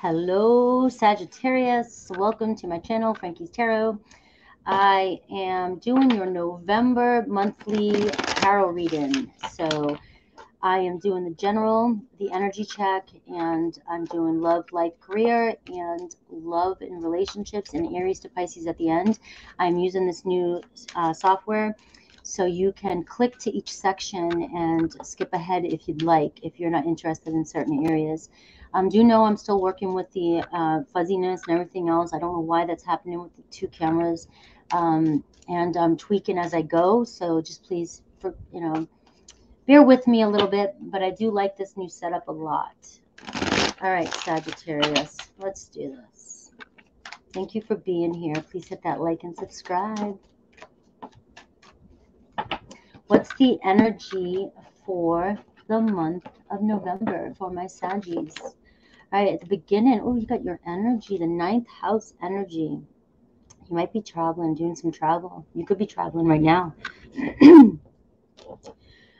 Hello, Sagittarius. Welcome to my channel, Frankie's Tarot. I am doing your November monthly tarot reading. So I am doing the general, the energy check, and I'm doing love, life, career, and love and relationships, and Aries to Pisces at the end. I'm using this new software, so you can click to each section and skip ahead if you'd like, if you're not interested in certain areas. Do know I'm still working with the fuzziness and everything else. I don't know why that's happening with the two cameras, and I'm tweaking as I go. So just please, bear with me a little bit, but I do like this new setup a lot. All right, Sagittarius, let's do this. Thank you for being here. Please hit that like and subscribe. What's the energy for the month of November for my Saggies? All right, at the beginning, oh, you got your energy, the 9th house energy. You might be traveling, doing some travel. You could be traveling right now.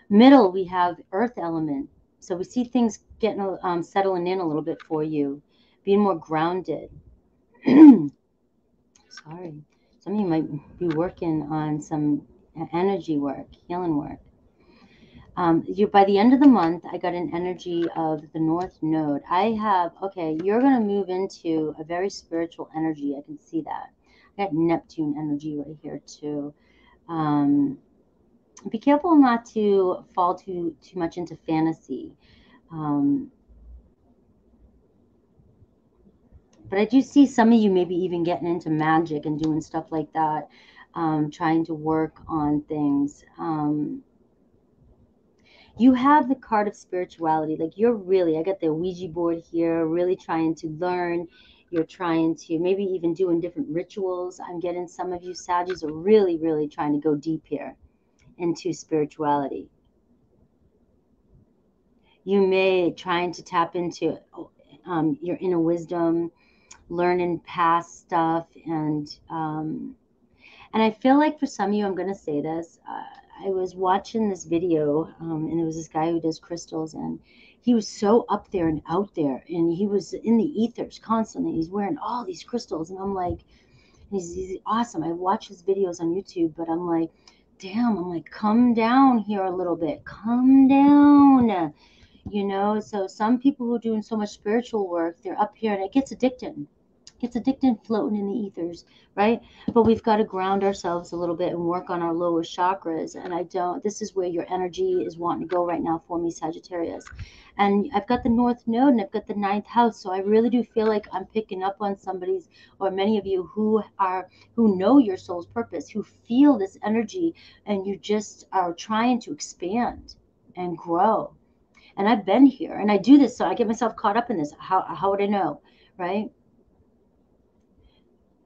Middle, we have earth element. So we see things getting settling in a little bit for you, being more grounded. Sorry. Some of you might be working on some energy work, healing work. By the end of the month, I got an energy of the North Node. You're going to move into a very spiritual energy. I can see that. I got Neptune energy right here too. Be careful not to fall too much into fantasy. But I do see some of you maybe even getting into magic and doing stuff like that, trying to work on things. You have the card of spirituality. Like I got the Ouija board here, really trying to learn. You're trying to maybe even doing different rituals. I'm getting some of you Saggies are really, really trying to go deep here into spirituality. You may trying to tap into your inner wisdom, learning past stuff, and I feel like for some of you, I'm going to say this. I was watching this video, and it was this guy who does crystals, and he was so up there and out there, and he was in the ethers constantly. He's wearing all these crystals, and I'm like, he's awesome. I watch his videos on YouTube, but I'm like, damn, come down here a little bit. Come down. So some people who are doing so much spiritual work, they're up here, and it gets addicting. It's addicting floating in the ethers, right? But we've got to ground ourselves a little bit and work on our lower chakras. And this is where your energy is wanting to go right now for me, Sagittarius. And I've got the North Node and I've got the 9th house. So I really do feel like I'm picking up on somebody's, or many of you who know your soul's purpose, who feel this energy, and you just are trying to expand and grow. And I've been here and I do this, so I get myself caught up in this. How would I know, right?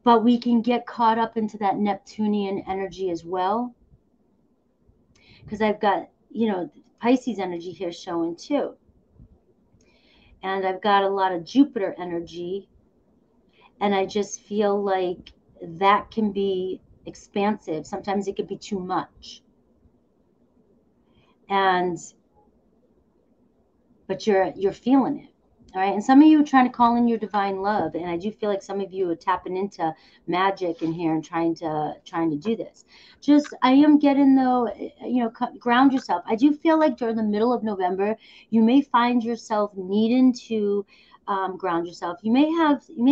But we can get caught up into that Neptunian energy as well. Because I've got, Pisces energy here showing too. And I've got a lot of Jupiter energy. And I just feel like that can be expansive. Sometimes it could be too much. But you're feeling it. All right. And some of you are trying to call in your divine love. And I do feel like some of you are tapping into magic in here and trying to do this. I am getting though, ground yourself. I do feel like during the middle of November, you may find yourself needing to ground yourself. You may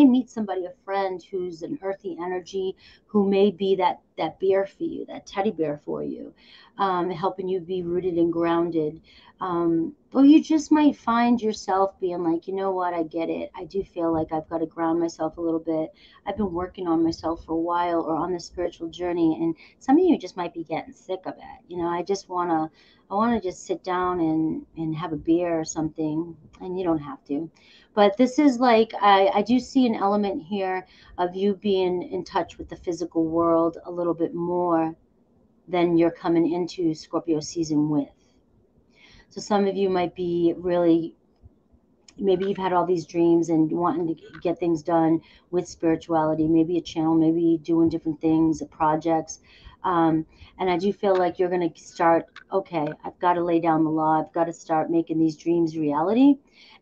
meet somebody, a friend who's an earthy energy, who may be that bear for you, that teddy bear for you, helping you be rooted and grounded. Or you just might find yourself being like, you know what, I get it. I do feel like I've got to ground myself a little bit. I've been working on myself for a while, or on the spiritual journey. And some of you just might be getting sick of it. I want to just sit down and have a beer or something. And you don't have to. But this is like, I do see an element here of you being in touch with the physical world a little bit more than you're coming into Scorpio season with. So some of you might be really, maybe you've had all these dreams and wanting to get things done with spirituality, maybe a channel, maybe doing different things, projects. And I do feel like you're going to start, okay, I've got to lay down the law. I've got to start making these dreams reality.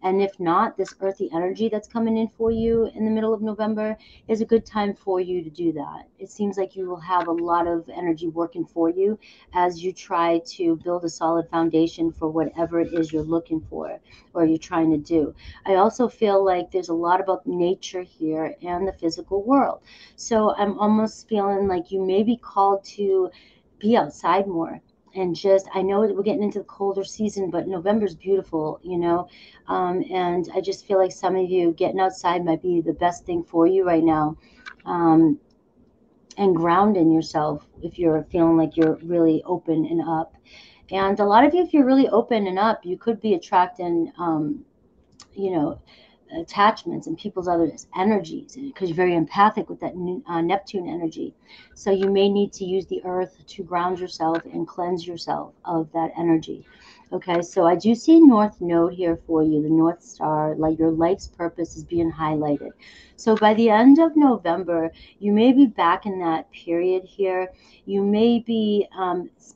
And if not, this earthy energy that's coming in for you in the middle of November is a good time for you to do that. It seems like you will have a lot of energy working for you as you try to build a solid foundation for whatever it is you're looking for or you're trying to do. I also feel like there's a lot about nature here and the physical world. So I'm almost feeling like you may be called to be outside more. And just, I know that we're getting into the colder season, but November's beautiful, you know. And I just feel like some of you getting outside might be the best thing for you right now. Um, and grounding yourself if you're feeling like you're really open and up. And a lot of you, if you're really open and up, you could be attracting, you know, attachments and people's other energies because you're very empathic with that Neptune energy. So you may need to use the earth to ground yourself and cleanse yourself of that energy. Okay, so I do see North Node here for you, the North Star, like your life's purpose is being highlighted. So by the end of November, you may be back in that period here. You may be,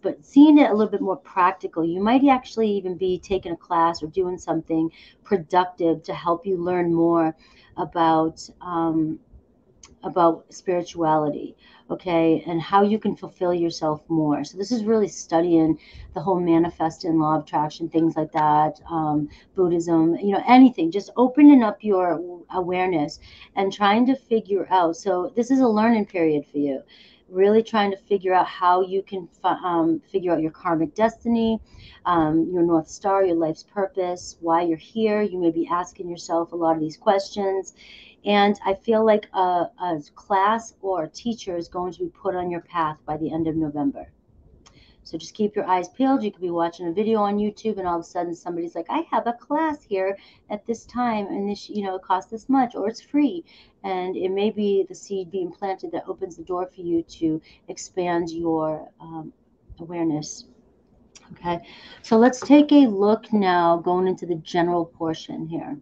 but seeing it a little bit more practical, you might actually even be taking a class or doing something productive to help you learn more about spirituality, okay, and how you can fulfill yourself more. So this is really studying the whole manifest and law of attraction, things like that, Buddhism, you know, anything, just opening up your awareness and trying to figure out. So this is a learning period for you, really trying to figure out how you can figure out your karmic destiny, your North Star, your life's purpose, why you're here. You may be asking yourself a lot of these questions. And I feel like a class or a teacher is going to be put on your path by the end of November. So just keep your eyes peeled. You could be watching a video on YouTube and all of a sudden somebody's like, I have a class here at this time and this, you know, it costs this much or it's free. And it may be the seed being planted that opens the door for you to expand your awareness. Okay, so let's take a look now going into the general portion here.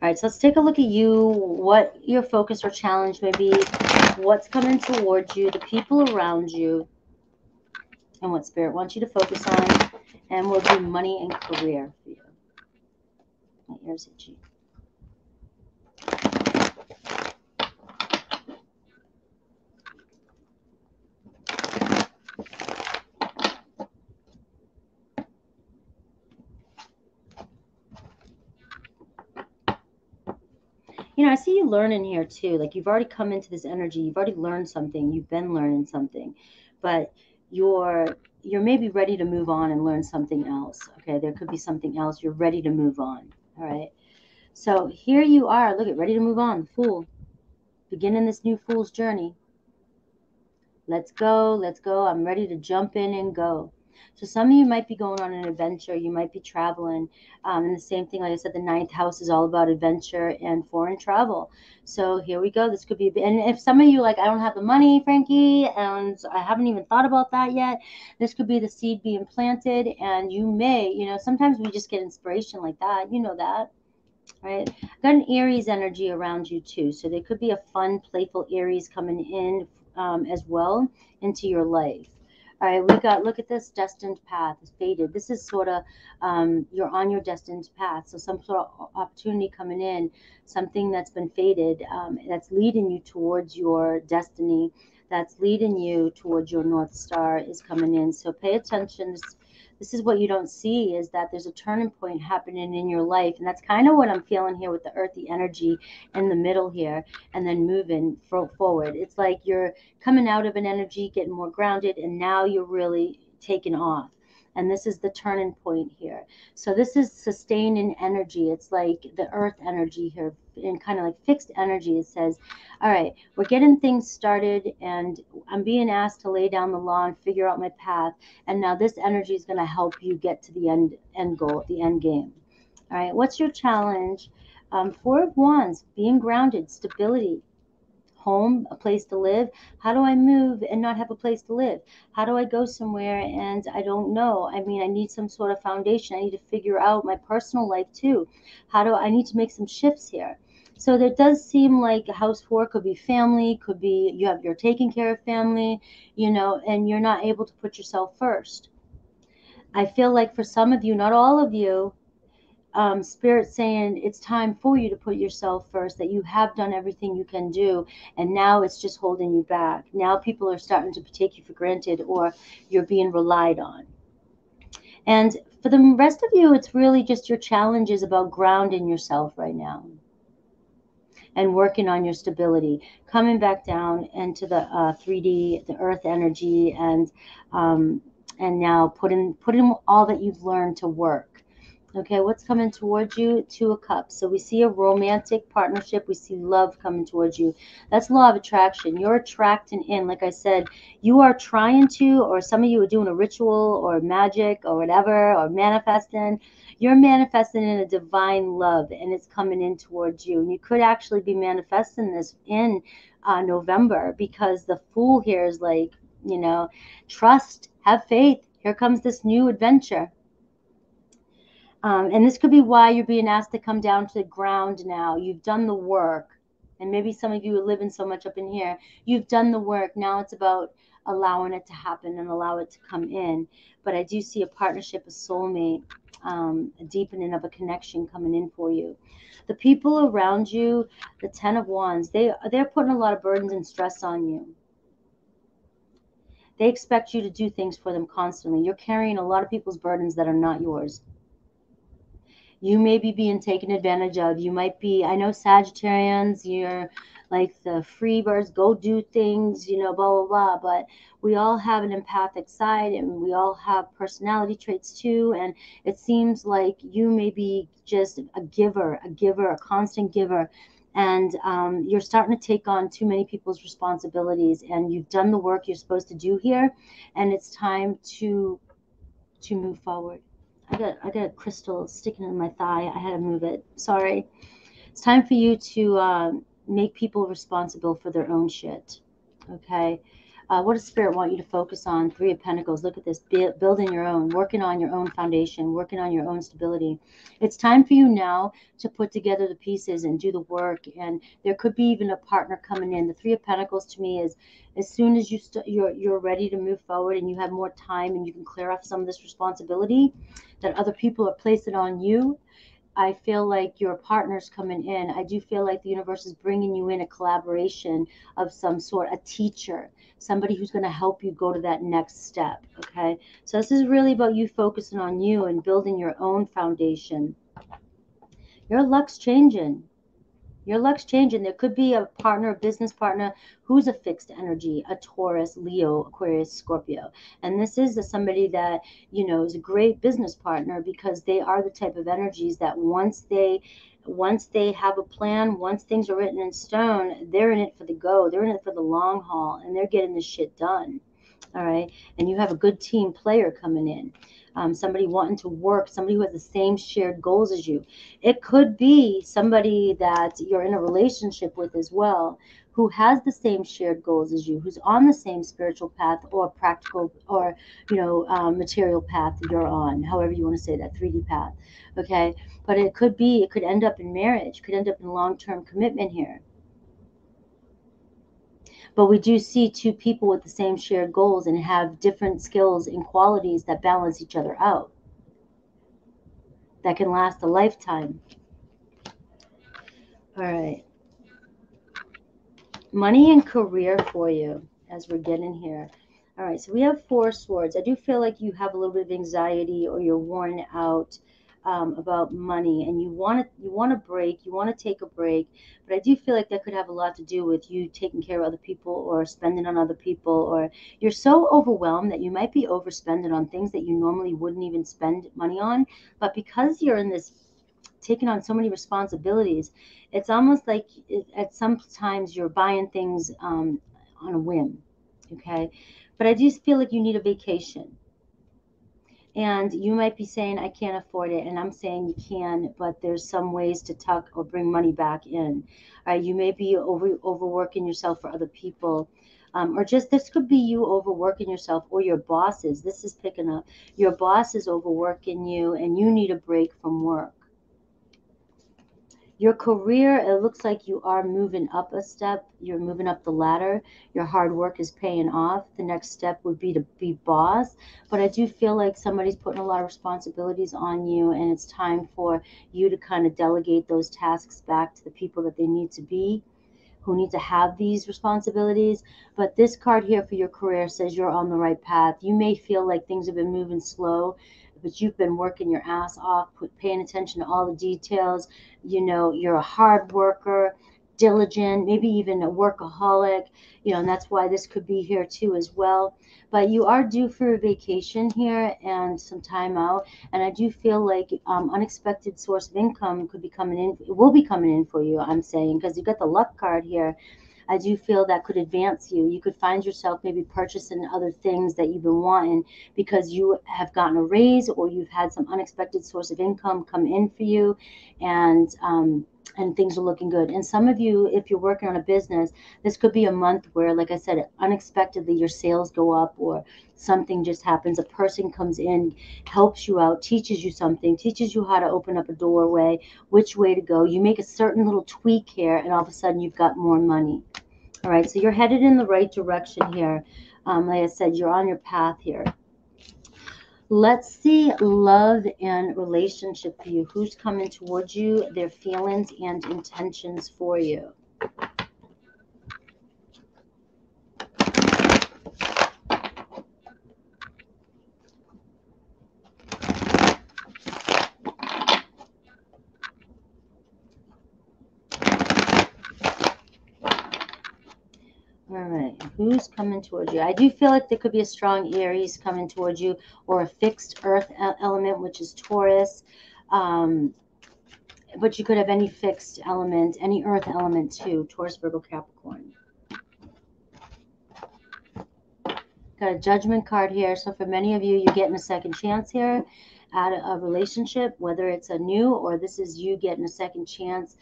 All right, so let's take a look at you, what your focus or challenge may be, what's coming towards you, the people around you, and what Spirit wants you to focus on. And we'll do money and career for you. My ears itchy. You know, I see you learning here too. Like you've already come into this energy. You've already learned something. You've been learning something, but you're maybe ready to move on and learn something else. Okay, there could be something else. You're ready to move on. All right. So here you are. Look at ready to move on. Fool, beginning this new fool's journey. Let's go. Let's go. I'm ready to jump in and go. So some of you might be going on an adventure. You might be traveling. And the same thing, like I said, the ninth house is all about adventure and foreign travel. So here we go. This could be, and if some of you like, I don't have the money, Frankie, and I haven't even thought about that yet, this could be the seed being planted. And you may, you know, sometimes we just get inspiration like that. You know that. Right? Got an Aries energy around you too. So there could be a fun, playful Aries coming in as well into your life. All right, we got, look at this, destined path is fated. This is sort of, you're on your destined path. So some sort of opportunity coming in, something that's been fated, that's leading you towards your destiny, that's leading you towards your North Star is coming in. So pay attention. This is what you don't see, is that there's a turning point happening in your life. And that's kind of what I'm feeling here with the earthy energy in the middle here and then moving forward. It's like you're coming out of an energy, getting more grounded, and now you're really taking off. And this is the turning point here. So this is sustaining energy. It's like the earth energy here, and kind of like fixed energy. It says, all right, we're getting things started and I'm being asked to lay down the law and figure out my path. And now this energy is going to help you get to the end goal, the end game. All right, what's your challenge? Four of Wands, being grounded, stability, home, a place to live. How do I move and not have a place to live? How do I go somewhere and I don't know? I mean, I need some sort of foundation. I need to figure out my personal life too. I need to make some shifts here. So there does seem like house 4 could be family, could be you're taking care of family, you know, and you're not able to put yourself first. I feel like for some of you, not all of you, Spirit saying it's time for you to put yourself first, that you have done everything you can do, and now it's just holding you back. Now people are starting to take you for granted, or you're being relied on. And for the rest of you, it's really just your challenges about grounding yourself right now and working on your stability, coming back down into the 3D, the earth energy, and now putting all that you've learned to work. Okay, what's coming towards you? 2 of Cups. So we see a romantic partnership. We see love coming towards you. That's law of attraction. You're attracting in. Like I said, you are trying to, or some of you are doing a ritual or magic or whatever, or manifesting. You're manifesting in a divine love, and it's coming in towards you. And you could actually be manifesting this in November, because the Fool here is like, you know, trust, have faith. Here comes this new adventure. And this could be why you're being asked to come down to the ground now. You've done the work. And maybe some of you are living so much up in here. You've done the work. Now it's about allowing it to happen and allow it to come in. But I do see a partnership, a soulmate, a deepening of a connection coming in for you. The people around you, the 10 of Wands, they're putting a lot of burdens and stress on you. They expect you to do things for them constantly. You're carrying a lot of people's burdens that are not yours. You may be being taken advantage of. You might be, I know Sagittarians, you're like the free birds, go do things, you know, blah, blah, blah. But we all have an empathic side, and we all have personality traits too. And it seems like you may be just a giver, a constant giver. And you're starting to take on too many people's responsibilities, and you've done the work you're supposed to do here. And it's time to move forward. I got a crystal sticking in my thigh. I had to move it. Sorry. It's time for you to make people responsible for their own shit. Okay. What does Spirit want you to focus on? 3 of Pentacles. Look at this. Building your own, working on your own foundation, working on your own stability. It's time for you now to put together the pieces and do the work. And there could be even a partner coming in. The 3 of Pentacles to me is, as soon as you're ready to move forward and you have more time and you can clear off some of this responsibility that other people are placing on you, I feel like your partner's coming in. I do feel like the universe is bringing you in a collaboration of some sort, a teacher, somebody who's going to help you go to that next step. Okay. So this is really about you focusing on you and building your own foundation. Your luck's changing. Your luck's changing. There could be a partner, a business partner, who's a fixed energy, a Taurus, Leo, Aquarius, Scorpio. And this is somebody that, you know, is a great business partner, because they are the type of energies that once they have a plan, once things are written in stone, they're in it for the go. They're in it for the long haul, and they're getting this shit done. All right. And you have a good team player coming in. Somebody wanting to work, somebody who has the same shared goals as you. It could be somebody that you're in a relationship with as well, who has the same shared goals as you, who's on the same spiritual path or practical or, you know, material path you're on, however you want to say that, 3D path. Okay. But it could end up in marriage, could end up in long-term commitment here. But we do see 2 people with the same shared goals and have different skills and qualities that balance each other out, that can last a lifetime. All right. Money and career for you as we're getting here. All right. So we have 4 swords. I do feel like you have a little bit of anxiety, or you're worn out about money, and you want to break, you want to take a break. But I do feel like that could have a lot to do with you taking care of other people or spending on other people, or you're so overwhelmed that you might be overspending on things that you normally wouldn't even spend money on. But because you're in this taking on so many responsibilities, it's almost like at some times you're buying things on a whim. Okay. But I do feel like you need a vacation. And you might be saying, I can't afford it. And I'm saying you can, but there's some ways to tuck or bring money back in. All right, you may be overworking yourself for other people. Or just this could be you overworking yourself, or your bosses. This is picking up. Your boss is overworking you, and you need a break from work. Your career, it looks like you are moving up a step. You're moving up the ladder. Your hard work is paying off. The next step would be to be boss. But I do feel like somebody's putting a lot of responsibilities on you, and it's time for you to kind of delegate those tasks back to the people that they need to be, who need to have these responsibilities. But this card here for your career says you're on the right path. You may feel like things have been moving slow, but you've been working your ass off, paying attention to all the details. You know, you're a hard worker, diligent, maybe even a workaholic, and that's why this could be here too as well. But you are due for a vacation here and some time out. And I do feel like unexpected source of income could be coming in. It will be coming in for you, I'm saying, because you got the luck card here. I do feel that could advance you. You could find yourself maybe purchasing other things that you've been wanting because you have gotten a raise or you've had some unexpected source of income come in for you, and things are looking good. And some of you, if you're working on a business, this could be a month where, like I said, unexpectedly your sales go up or something just happens. A person comes in, helps you out, teaches you something, teaches you how to open up a doorway, which way to go. You make a certain little tweak here, and all of a sudden you've got more money. All right, so you're headed in the right direction here. Like I said, you're on your path here. Let's see love and relationship for you. Who's coming towards you, their feelings and intentions for you. All right, who's coming towards you? I do feel like there could be a strong Aries coming towards you, or a fixed earth element, which is Taurus. But you could have any fixed element, any earth element too, Taurus, Virgo, Capricorn. Got a judgment card here. So for many of you, you're getting a second chance here at a relationship, whether it's a new or this is you getting a second chance,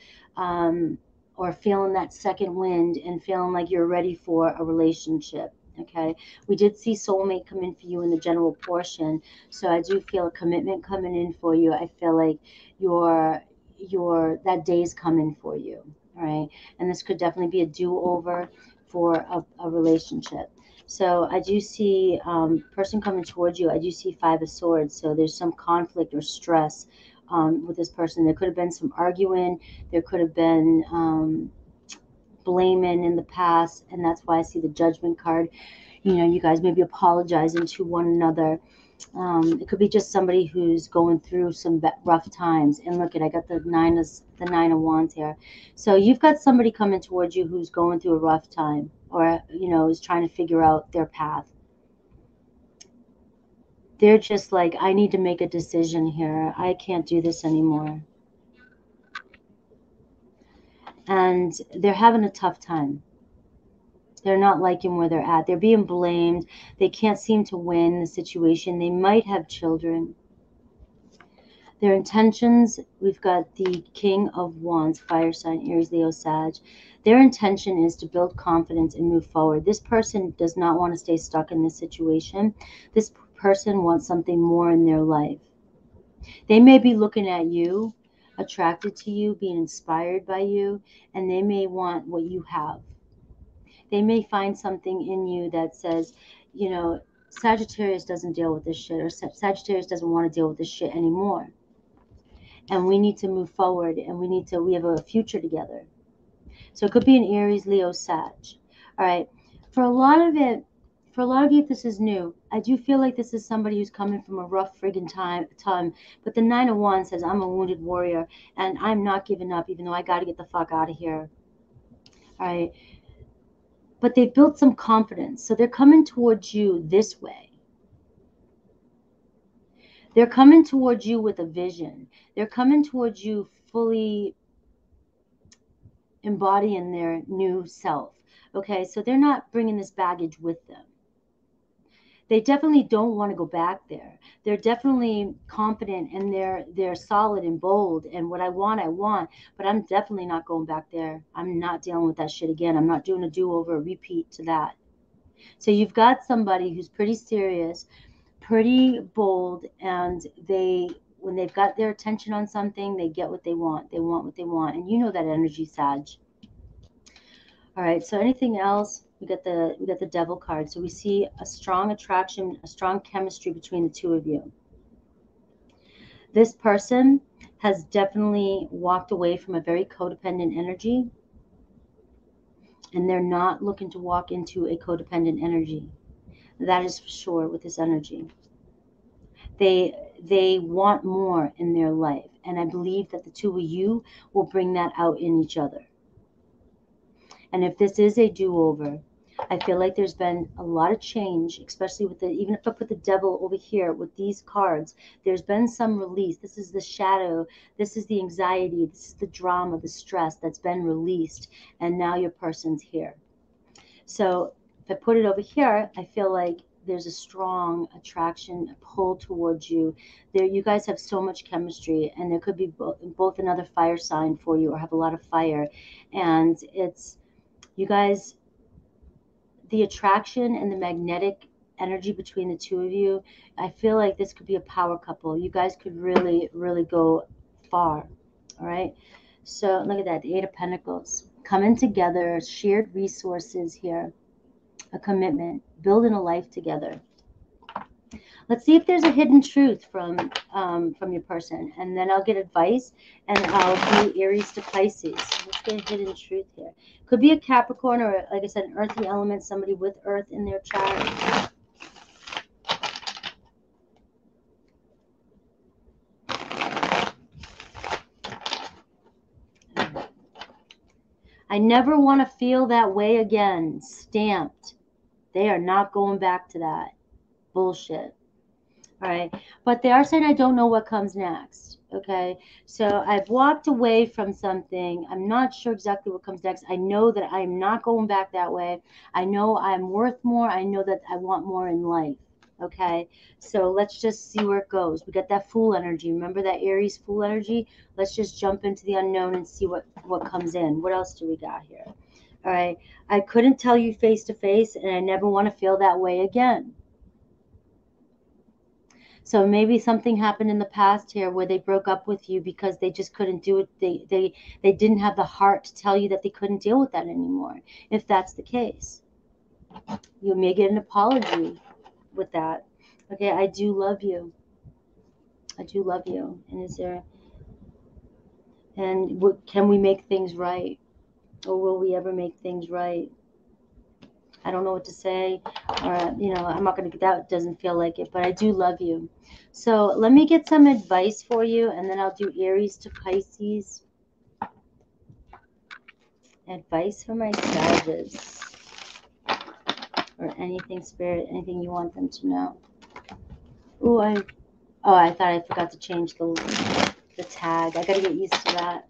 or feeling that second wind and feeling like you're ready for a relationship. Okay, we did see soulmate come in for you in the general portion, so I do feel a commitment coming in for you. I feel like your that day's coming for you. All right, and this could definitely be a do-over for a relationship. So I do see person coming towards you. I do see Five of Swords. So there's some conflict or stress with this person. There could have been some arguing. There could have been blaming in the past, and that's why I see the Judgment card. You guys maybe apologizing to one another. It could be just somebody who's going through some rough times. And look I got the nine of wands here. So you've got somebody coming towards you who's going through a rough time, or is trying to figure out their path. They're just like, I need to make a decision here. I can't do this anymore. And they're having a tough time. They're not liking where they're at. They're being blamed. They can't seem to win the situation. They might have children. Their intentions, we've got the King of Wands, fire sign, Aries, Leo, Sag. Their intention is to build confidence and move forward. This person does not want to stay stuck in this situation. This person wants something more in their life. They may be looking at you, attracted to you, being inspired by you, and they may want what you have. They may find something in you that says, Sagittarius doesn't deal with this shit, or Sagittarius doesn't want to deal with this shit anymore. And we need to move forward, and we have a future together. So it could be an Aries, Leo, Sag. All right. For a lot of you, if this is new, I do feel like this is somebody who's coming from a rough friggin' time. But the Nine of Wands says, I'm a wounded warrior, and I'm not giving up, even though I got to get the fuck out of here. All right. But they built some confidence. So they're coming towards you this way. They're coming towards you with a vision. They're coming towards you fully embodying their new self. Okay, so they're not bringing this baggage with them. They definitely don't want to go back there. They're definitely confident, and they're solid and bold, and what I want, but I'm definitely not going back there. I'm not dealing with that shit again. I'm not doing a do-over, a repeat to that. So you've got somebody who's pretty serious, pretty bold, and they when they've got their attention on something, they get what they want. They want what they want. And you know that energy, Sag. All right, so anything else? We got the Devil card. So we see a strong attraction, a strong chemistry between the two of you. This person has definitely walked away from a very codependent energy, and they're not looking to walk into a codependent energy. That is for sure with this energy. They want more in their life, and I believe that the two of you will bring that out in each other. And if this is a do-over, I feel like there's been a lot of change, especially with even if I put the Devil over here with these cards, there's been some release. This is the shadow. This is the anxiety. This is the drama, the stress that's been released. And now your person's here. So if I put it over here, I feel like there's a strong attraction, a pull towards you. There, you guys have so much chemistry, and there could be both another fire sign for you or have a lot of fire. And it's, you guys, the attraction and the magnetic energy between the two of you, I feel like this could be a power couple. You guys could really, really go far. All right. So look at that, the Eight of Pentacles. Coming together, shared resources here, a commitment, building a life together. Let's see if there's a hidden truth from your person, and then I'll get advice, and I'll do Aries to Pisces. Let's get a hidden truth here. Could be a Capricorn, or like I said, an earthly element, somebody with earth in their chart. I never want to feel that way again. Stamped. They are not going back to that. Bullshit. All right. But they are saying, I don't know what comes next. Okay. So I've walked away from something. I'm not sure exactly what comes next. I know that I'm not going back that way. I know I'm worth more. I know that I want more in life. Okay. So let's just see where it goes. We got that Fool energy. Remember that Aries Fool energy? Let's just jump into the unknown and see what comes in. What else do we got here? All right. I couldn't tell you face to face, and I never want to feel that way again. So maybe something happened in the past here where they broke up with you because they just couldn't do it. They didn't have the heart to tell you that they couldn't deal with that anymore. If that's the case, you may get an apology with that. Okay, I do love you. I do love you. And is there, and can we make things right? Or will we ever make things right? I don't know what to say, or, I'm not going to, that doesn't feel like it, but I do love you. So let me get some advice for you, and then I'll do Aries to Pisces. Advice for my Sagittarius, or anything, Spirit, anything you want them to know. Oh, I thought I forgot to change the tag. I got to get used to that.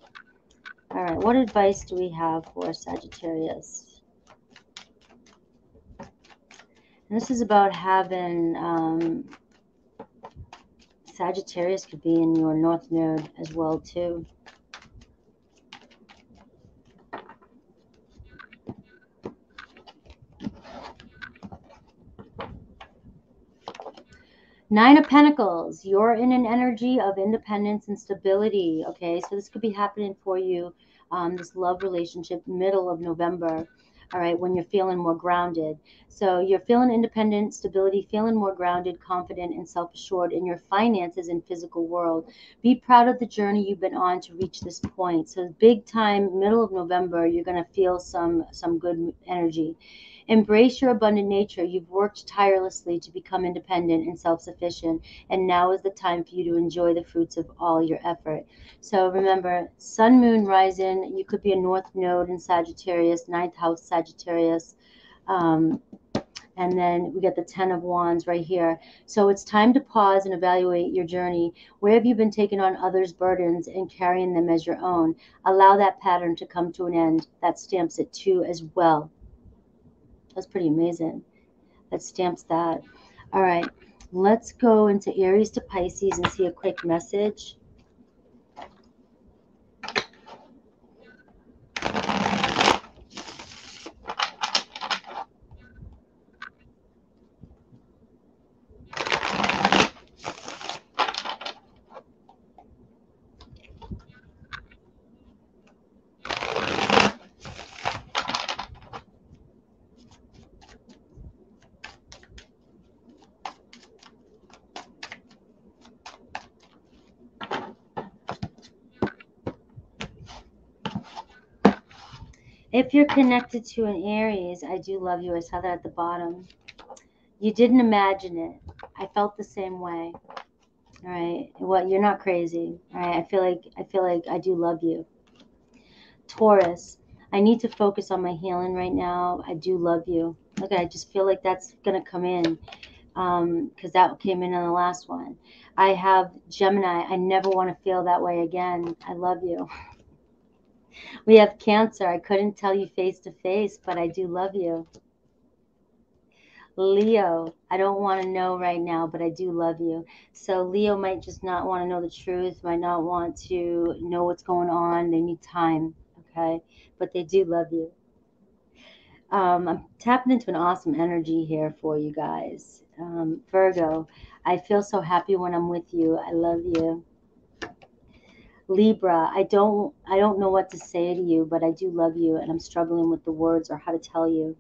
All right, what advice do we have for Sagittarius? And this is about having, Sagittarius could be in your North Node as well, too. Nine of Pentacles. You're in an energy of independence and stability, okay? So this could be happening for you, this love relationship, middle of November. All right, when you're feeling more grounded. So you're feeling independent, stability, feeling more grounded, confident, and self-assured in your finances and physical world. Be proud of the journey you've been on to reach this point. So big time, middle of November, you're going to feel some good energy. Embrace your abundant nature. You've worked tirelessly to become independent and self-sufficient, and now is the time for you to enjoy the fruits of all your effort. So remember, Sun, Moon, Rising, you could be a North Node in Sagittarius, 9th house Sagittarius. And then we get the 10 of Wands right here. So it's time to pause and evaluate your journey. Where have you been taking on others' burdens and carrying them as your own? Allow that pattern to come to an end. That stamps it too as well. That's pretty amazing. That stamps that. All right, let's go into Aries to Pisces and see a quick message. If you're connected to an Aries, I do love you. I saw that at the bottom. You didn't imagine it. I felt the same way. All right. Well, you're not crazy. All right. I feel like I do love you. Taurus, I need to focus on my healing right now. I do love you. Okay, I just feel like that's gonna come in, because that came in on the last one. I have Gemini. I never want to feel that way again. I love you. We have Cancer. I couldn't tell you face to face, but I do love you. Leo, I don't want to know right now, but I do love you. So Leo might just not want to know the truth, might not want to know what's going on. They need time, okay? But they do love you. I'm tapping into an awesome energy here for you guys. Virgo, I feel so happy when I'm with you. I love you. Libra, I don't know what to say to you, but I do love you, and I'm struggling with the words or how to tell you.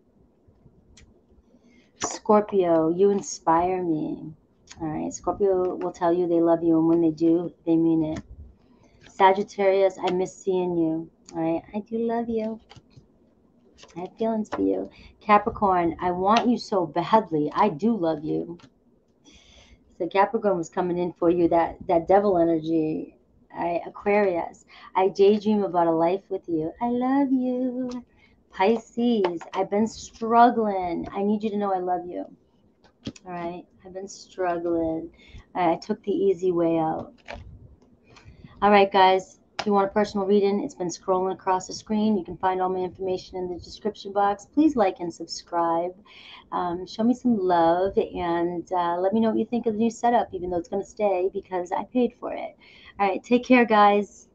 Scorpio, you inspire me. All right, Scorpio will tell you they love you, and when they do, they mean it. Sagittarius, I miss seeing you. All right, I do love you. I have feelings for you. Capricorn, I want you so badly. I do love you. So Capricorn was coming in for you, that devil energy. Aquarius, I daydream about a life with you. I love you. Pisces, I've been struggling. I need you to know I love you. All right, I've been struggling. I took the easy way out. All right, guys. If you want a personal reading, it's been scrolling across the screen. You can find all my information in the description box. Please like and subscribe. Show me some love, and let me know what you think of the new setup, even though it's going to stay because I paid for it. All right, take care, guys.